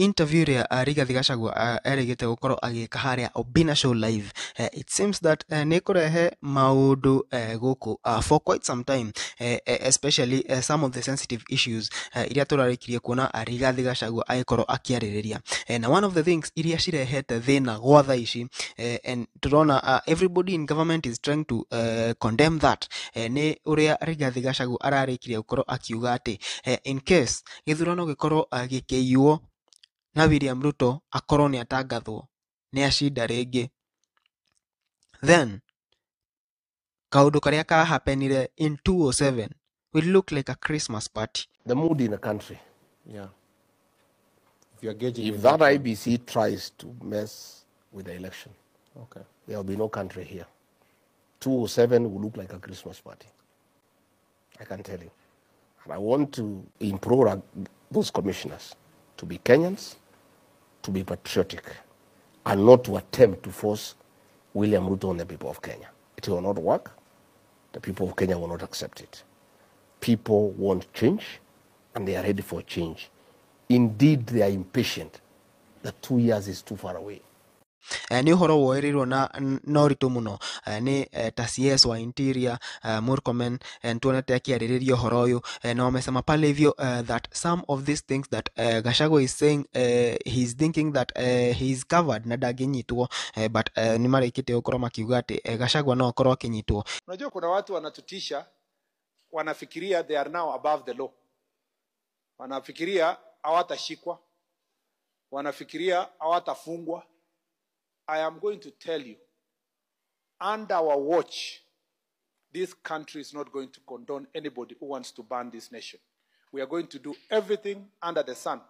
interview ria Rigathi Gachagua erigite gukorwo agika haria Obina Show live, it seems that ni kurehe maundu guku for quite some time, especially some of the sensitive issues iria turarikirie kuona Rigathi Gachagua agikorwo akiaririria, na one of the things iria cirehete thina gwa thaa ici, and turona everybody in government is trying to condemn that, ni uria Rigathi Gachagua ararikirie gukorwo akiuga ati in case githurano gikorwo gikiywo na William Ruto akorwo ni atangathwo ni acinda ringi, then kaundu karia ka happenire in 2007 will look like a Christmas party. The mood in the country. Yeah. If you're gauging If it that that way. IBC tries to mess with the election, Okay. there will be no country here. 207 will look like a Christmas party. I can tell you. And I want to implore those commissioners to be Kenyans, to be patriotic, and not to attempt to force William Ruto on the people of Kenya. It will not work. The people of Kenya will not accept it. People want change, and they are ready for change. Indeed, they are impatient. The 2 years is too far away. Ni uhoro woerirwo na noritu muno, ni ta CS wa Interior Murkomen tuonete akiaririria uhoro uyu, na wamesema pale hivyo that some of these things that Gachagua is saying, he's thinking that he's covered na daginyitwo, but ni marikite gukorwo makiuga ati Gachagua no akorwo akinyitwo. Unajua kuna watu wanatutisha, wanafikiria they are now above the law, wanafikiria hawatashikwa, wanafikiria hawatafungwa. I am going to tell you, under our watch, this country is not going to condone anybody who wants to ban this nation. We are going to do everything under the sun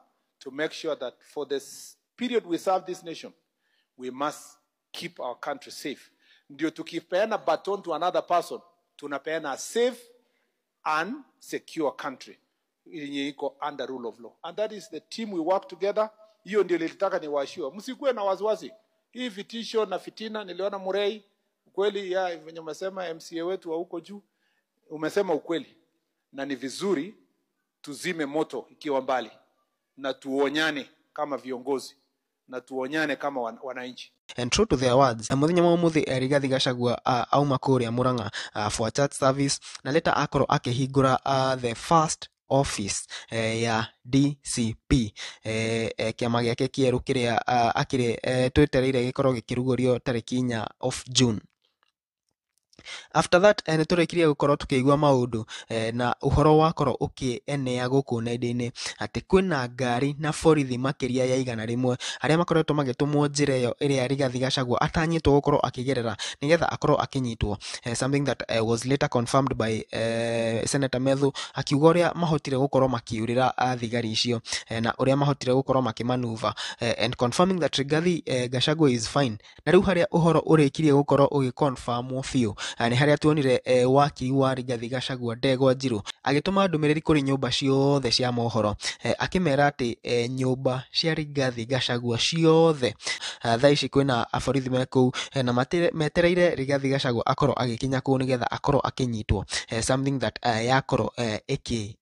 to make sure that for this period we serve this nation, we must keep our country safe. Ndio tukipeana baton to another person, tunapeana a safe and secure country yenye iko under rule of law. And that is the team we work together. Hiyo ndio nilitaka niwaashie. Msikuwe na wasiwasi. Hii vitisho na fitina, niliona Murei, ukweli ya venye umesema MCA wetu wa huko juu, umesema ukweli. Na ni vizuri tuzime moto ikiwa mbali, na tuonyane kama viongozi, na tuonyane kama wananchi. And true to their words, muthenya wa muthi Rigathi Gachagua auma kuria Murang'a for church service, na leta akorwo akihingura the first office ya DCP, kiama giake kieru kiria akire twetereire gikorwo gikirugurio tariki 4 of June. After that, ni turikirie gukorwo tukigua maundu na uhoro wakorwo ukienea guku nenda-ini ati kwina ngari na borithi makiria ya igana rimwe aria makoretwo magitumwo njira iyo iria Rigathi Gachagua atanyitwo gukorwo akigerera nigetha akorwo akinyitwo, something that was later confirmed by Senator Methu, akiuga uria mahotire gukorwo makiurira thigari icio na uria mahotire gukorwo makimanuva, and confirming that Rigathi Gachagua is fine. Na riu haria uhoro urikirie gukorwo ugiconfirmwo fiu ni haria tuonire wakiri wa Rigathi Gachagua Ndegwa Njiru agituma ndumiriri kuri nyumba ciothe cia mohoro, akimera ati nyumba cia Rigathi Gachagua ciothe thaa ici kwina aborithi meku na metereire Rigathi Gachagua akorwo agikinya ku nigetha akorwo akinyitwo, something that yakorwo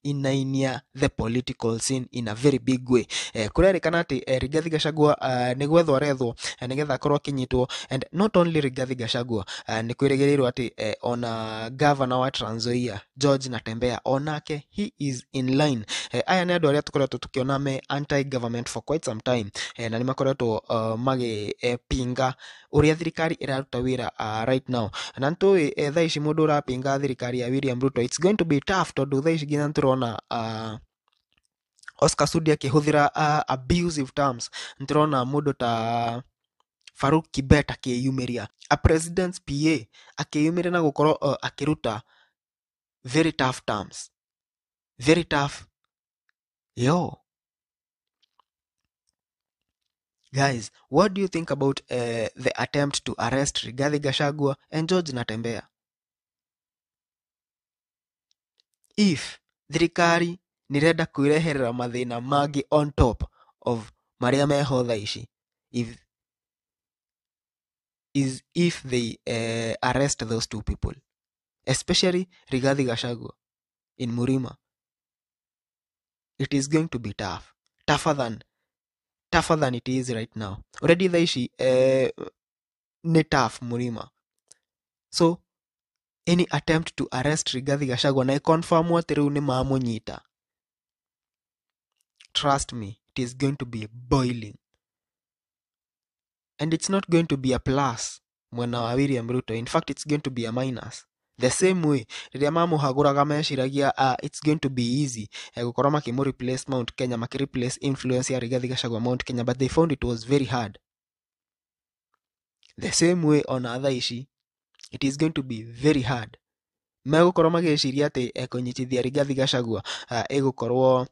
inainia the political scene in a very big way. Kurerikana ati Rigathi Gachagua ni gwethwo arethwo nigetha akorwo akinyitwo, and not only Rigathi Gachagua, ni kwirigirirwo ati ona governor wa Trans Nzoia George Natembeya onake he is in line. Aya ni andu aria tukoretwo tukiona me anti government for quite some time, na ni makoretwo magipinga uria thirikari iraruta wira right now. Na ntui thaa ici mundu urapinga thirikari ya William Ruto, it's going to be tough tondu thaa ici nginya turona Oscar Sudi akihuthira abusive terms. Nturona mundu ta Farouk Kibet akiyumiria a president's PA akiyumiria na gukorwo akiruta very tough terms, very tough. Guys, what do you think about the attempt to arrest Rigathi Gachagua and George Natembeya? If thirikari nirenda kwireherera mathina mangi on top of maria meho thaa ici, if they arrest those two people, especially Rigathi Gachagua in Murima, it is going to be tough, tougher than tougher than it is right now. Already thaishi ni tough murima. So any attempt to arrest Rigathi Gachagua na confirm ati riu ni mamunyita, trust me, it is going to be boiling. And it's not going to be a plus mwena wa William Ruto. In fact, it's going to be a minus. The same way, riria mamuhaguraga meciragia it's going to be easy gukorwo makimu replace Mount Kenya, replace influence ya Rigathi Gachagua Mount Kenya, but they found it was very hard. The same way on other issue, it is going to be very hard. Megukorwo magiciria ati kunyitithia Rigathi Gachagua igukorwo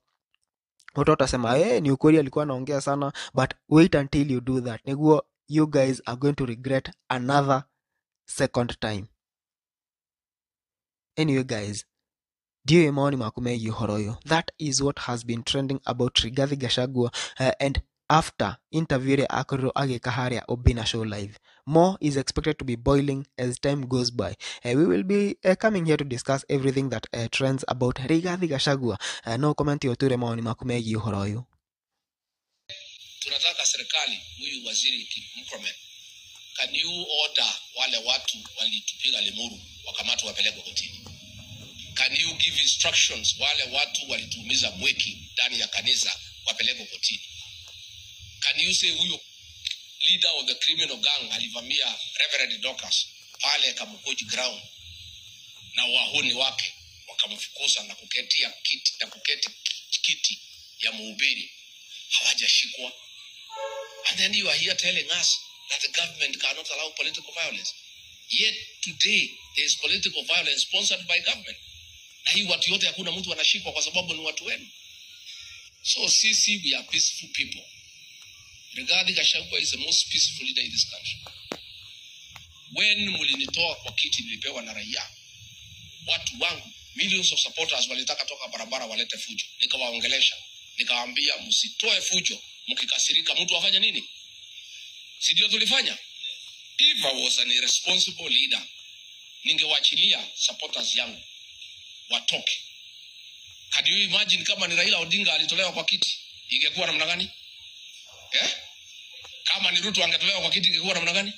watu watasema ni ukweli alikuwa anaongea sana, but wait until you do that. Niguo you guys are going to regret another second time. Anyway guys, ndiyo maoni maku megiĩ ũhoro ũyũ. That is what has been trending about Rigathi Gachagua and after interview ĩrĩa akorirwo agĩka harĩa Obina Show Live. More is expected to be boiling as time goes by. We will be coming here to discuss everything that trends about Rigathi Gachagua. No comment yote maoni maku megiĩ ũhoro ũyũ. Tunataka serikali huyu waziri Murkomen, can you order wale watu walitupiga Limuru wakamatwa wapelekwe kotini? Can you give instructions wale watu walitumiza Mweki ndani ya kanisa wapelekwe kotini? Can you say huyo leader of the criminal gang alivamia Reverend Dorcas pale Kamukoji ground na wahuni wake wakamfukuza na kuketia kiti ya mhubiri, hawajashikwa? And then you are here telling us that the government cannot allow political violence. Yet today there is political violence sponsored by government. Na hii watu yote hakuna mtu anashikwa kwa sababu ni watu wenu. So sisi, we are peaceful people. Rigathi Gachagua is the most peaceful leader in this country. When mulinitoa kwa kiti nilipewa na raia, watu wangu, millions of supporters walitaka toka barabara walete fujo. Nikawaongelesha, nikawaambia msitoe fujo, mkikasirika mtu afanye nini? Si ndio tulifanya? If I was an irresponsible leader, ningewachilia supporters yangu watoke. Can you imagine kama ni Raila Odinga alitolewa kwa kiti, ingekuwa namna gani? Kama ni Ruto angetolewa kwa kiti, ingekuwa namna gani?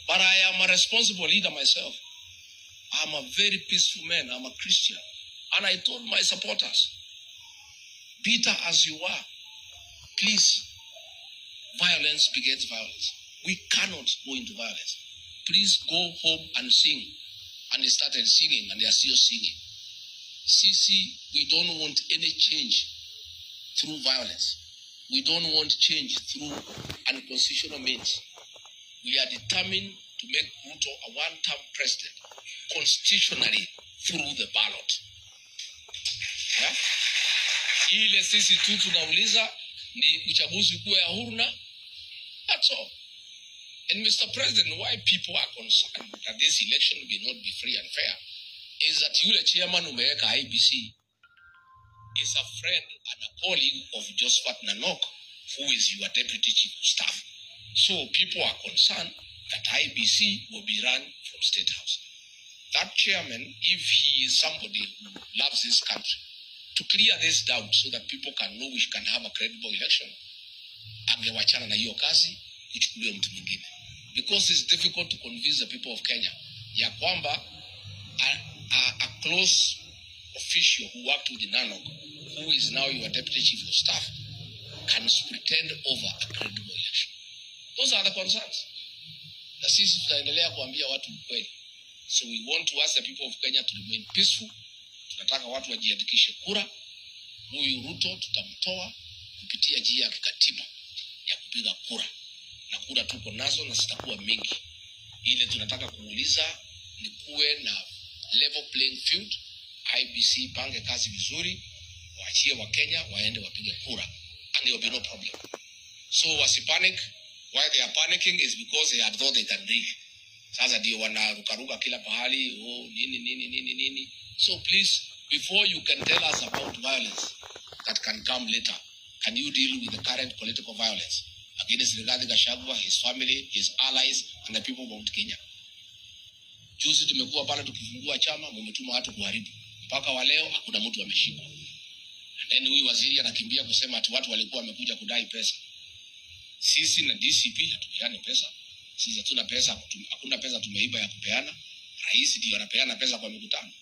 But I am a responsible leader myself. I'm a very peaceful man. I'm a Christian. And I told my supporters, bitter as you are, please, violence begets violence. We cannot go into violence. Please go home and sing. And they started singing, and they are still singing. Sisi, we don't want any change through violence. We don't want change through unconstitutional means. We are determined to make Ruto a one-term president constitutionally through the ballot. Yeah? Ile sisi tu tunauliza ni uchaguzi kuwe ya huru na that's all. And Mr. President, why people are concerned that this election will not be free and fair is that yule chairman umeweka IBC is a friend and a colleague of Josephat Nanok, who is your deputy chief of staff. So people are concerned that IBC will be run from State House. That chairman, if he is somebody who loves this country, to clear this doubt so that people can know we can have a credible election, angewachana na hiyo kazi, kuchukuliwa mtu mwingine. Because it's difficult to convince the people of Kenya ya kwamba a close official who worked with Nanok, who is now your deputy chief of staff, can pretend over a credible election. Those are the concerns. Na sisi tutaendelea kuambia watu ukweli. So we want to ask the people of Kenya to remain peaceful. Tunataka watu wajiandikishe kura. Huyu Ruto tutamtoa kupitia njia ya kikatiba ya kupiga kura. Na kura tuko nazo na zitakuwa mingi. Ile tunataka kuuliza ni kuwe na level playing field. IBC pange kazi vizuri, waachie wa Kenya waende wapige kura, and there will be no problem. So wasipanic. Why they are panicking is because they had thought they can rig. Sasa ndio wanarukaruka kila pahali, nini. So please, before you can tell us about violence that can come later, can you deal with the current political violence against Rigathi Gachagua, his family, his allies, and the people of Mount Kenya? Juzi tumekuwa pale tukifungua chama, mmetuma watu kuharibu. Mpaka wa leo hakuna mtu ameshikwa. And then huyu waziri anakimbia kusema ati watu walikuwa wamekuja kudai pesa. Sisi na DCP hatupeani pesa. Sisi hatuna pesa, hakuna pesa tumeiba ya kupeana. Rais ndio anapeana pesa kwa mikutano.